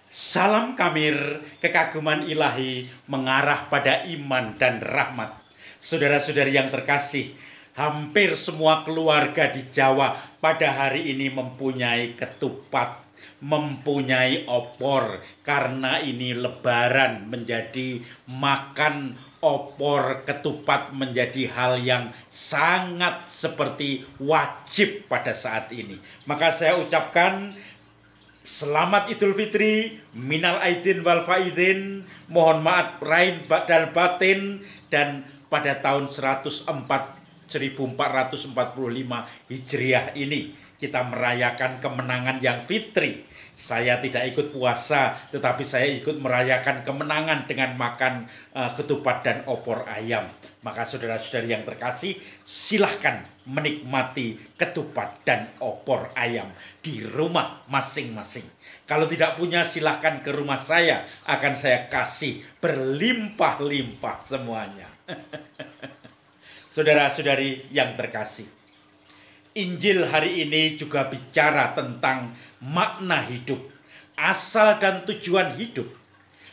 Salam Kamir, kekaguman ilahi mengarah pada iman dan rahmat. Saudara-saudari yang terkasih, hampir semua keluarga di Jawa pada hari ini mempunyai ketupat, mempunyai opor. Karena ini lebaran, menjadi makan opor ketupat menjadi hal yang sangat seperti wajib pada saat ini. Maka saya ucapkan selamat Idul Fitri, minal aidin wal faidin, mohon maaf lahir dan batin, dan pada tahun 1445 Hijriah ini kita merayakan kemenangan yang fitri. Saya tidak ikut puasa, tetapi saya ikut merayakan kemenangan dengan makan ketupat dan opor ayam. Maka saudara-saudari yang terkasih, silahkan menikmati ketupat dan opor ayam di rumah masing-masing. Kalau tidak punya, silahkan ke rumah saya, akan saya kasih berlimpah-limpah semuanya. Saudara-saudari yang terkasih, Injil hari ini juga bicara tentang makna hidup, asal dan tujuan hidup.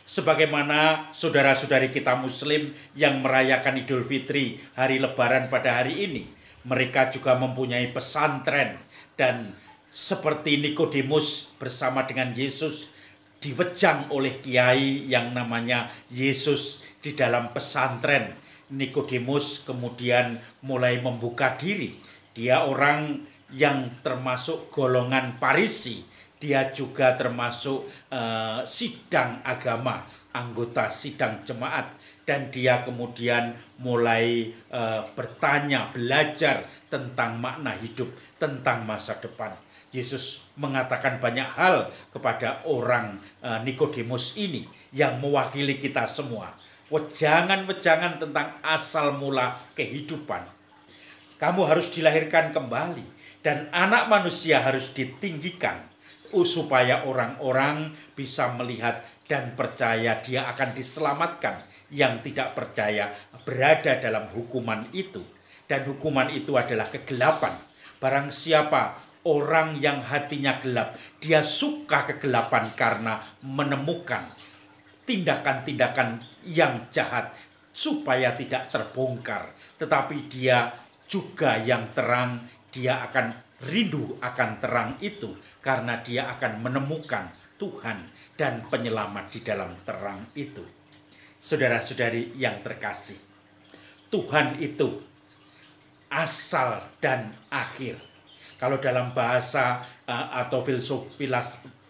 Sebagaimana saudara-saudari kita Muslim yang merayakan Idul Fitri, hari Lebaran pada hari ini, mereka juga mempunyai pesantren, dan seperti Nikodemus bersama dengan Yesus diwejang oleh kiai yang namanya Yesus di dalam pesantren. Nikodemus kemudian mulai membuka diri. Dia orang yang termasuk golongan Farisi. Dia juga termasuk sidang agama, anggota sidang jemaat. Dan dia kemudian mulai bertanya, belajar tentang makna hidup, tentang masa depan. Yesus mengatakan banyak hal kepada orang Nikodemus ini yang mewakili kita semua. Wejangan-wejangan tentang asal mula kehidupan. Kamu harus dilahirkan kembali, dan anak manusia harus ditinggikan, supaya orang-orang bisa melihat dan percaya dia akan diselamatkan. Yang tidak percaya berada dalam hukuman itu, dan hukuman itu adalah kegelapan. Barang siapa orang yang hatinya gelap, dia suka kegelapan karena menemukan tindakan-tindakan yang jahat supaya tidak terbongkar. Tetapi dia juga yang terang, dia akan rindu akan terang itu karena dia akan menemukan Tuhan dan penyelamat di dalam terang itu. Saudara-saudari yang terkasih, Tuhan itu asal dan akhir. Kalau dalam bahasa atau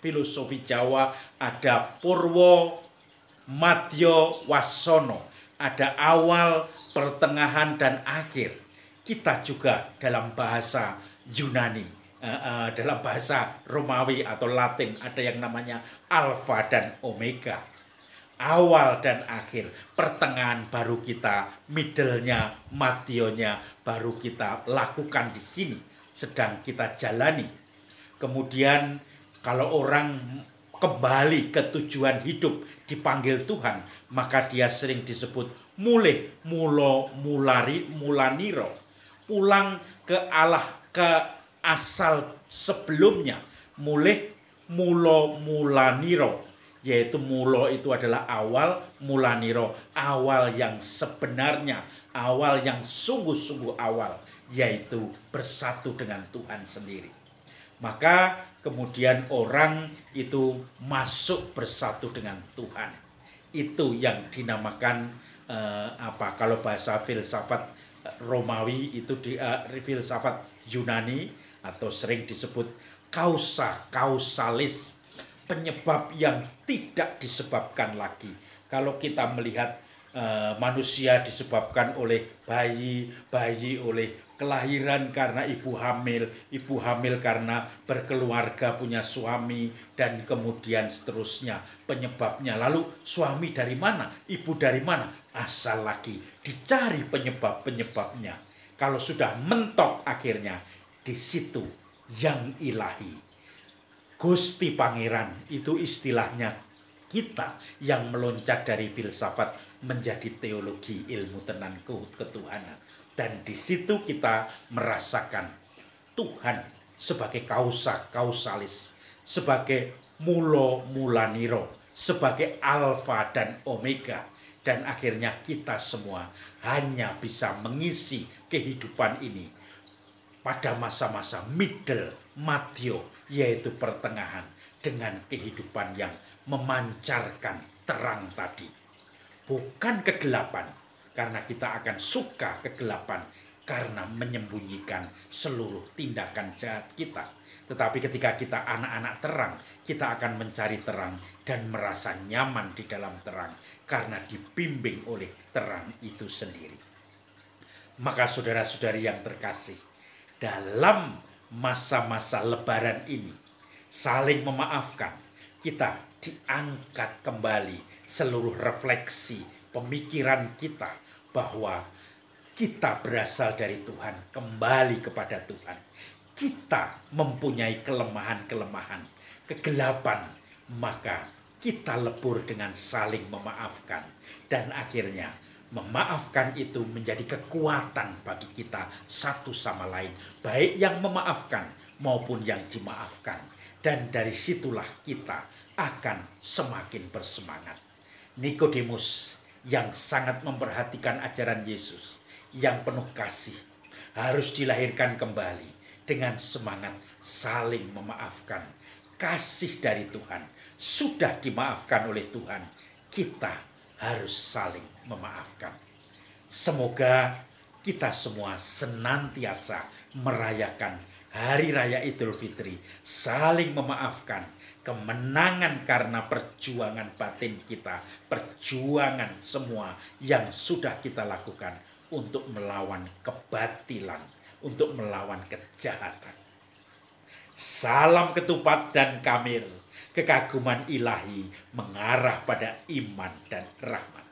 filosofi Jawa ada purwo, madya, wasono, ada awal, pertengahan, dan akhir. Kita juga dalam bahasa Yunani, dalam bahasa Romawi atau Latin ada yang namanya alfa dan omega. Awal dan akhir, pertengahan baru kita, middle-nya, madionya baru kita lakukan di sini, sedang kita jalani. Kemudian kalau orang kembali ke tujuan hidup, dipanggil Tuhan, maka dia sering disebut mulaniro, pulang ke Allah, ke asal sebelumnya. Mulaniro, yaitu mulo itu adalah awal, mulaniro awal yang sebenarnya, awal yang sungguh-sungguh awal, yaitu bersatu dengan Tuhan sendiri. Maka kemudian orang itu masuk bersatu dengan Tuhan. Itu yang dinamakan kalau bahasa filsafat Romawi itu filsafat Yunani, atau sering disebut kausalis, penyebab yang tidak disebabkan lagi. Kalau kita melihat manusia disebabkan oleh bayi oleh kelahiran karena ibu hamil karena berkeluarga punya suami, dan kemudian seterusnya penyebabnya. Lalu suami dari mana, ibu dari mana, asal lagi dicari penyebabnya. Kalau sudah mentok akhirnya di situ yang ilahi. Gusti Pangeran itu istilahnya kita yang meloncat dari filsafat menjadi teologi, ilmu tentang ketuhanan. Dan di situ kita merasakan Tuhan sebagai kausalis, sebagai mulo mulaniro sebagai alfa dan omega, dan akhirnya kita semua hanya bisa mengisi kehidupan ini pada masa-masa middle, matio, yaitu pertengahan, dengan kehidupan yang memancarkan terang tadi. Bukan kegelapan, karena kita akan suka kegelapan, karena menyembunyikan seluruh tindakan jahat kita. Tetapi ketika kita anak-anak terang, kita akan mencari terang dan merasa nyaman di dalam terang, karena dibimbing oleh terang itu sendiri. Maka saudara-saudari yang terkasih, dalam masa-masa lebaran ini, saling memaafkan, kita diangkat kembali seluruh refleksi pemikiran kita bahwa kita berasal dari Tuhan, kembali kepada Tuhan. Kita mempunyai kelemahan-kelemahan, kegelapan, maka kita lebur dengan saling memaafkan. Dan akhirnya memaafkan itu menjadi kekuatan bagi kita satu sama lain, baik yang memaafkan maupun yang dimaafkan. Dan dari situlah kita akan semakin bersemangat. Nikodemus yang sangat memperhatikan ajaran Yesus, yang penuh kasih, harus dilahirkan kembali dengan semangat saling memaafkan. Kasih dari Tuhan, sudah dimaafkan oleh Tuhan, kita harus saling memaafkan. Semoga kita semua senantiasa merayakan Hari Raya Idul Fitri, saling memaafkan, kemenangan karena perjuangan batin kita, perjuangan semua yang sudah kita lakukan untuk melawan kebatilan, untuk melawan kejahatan. Salam ketupat dan kamil, kekaguman ilahi mengarah pada iman dan rahmat.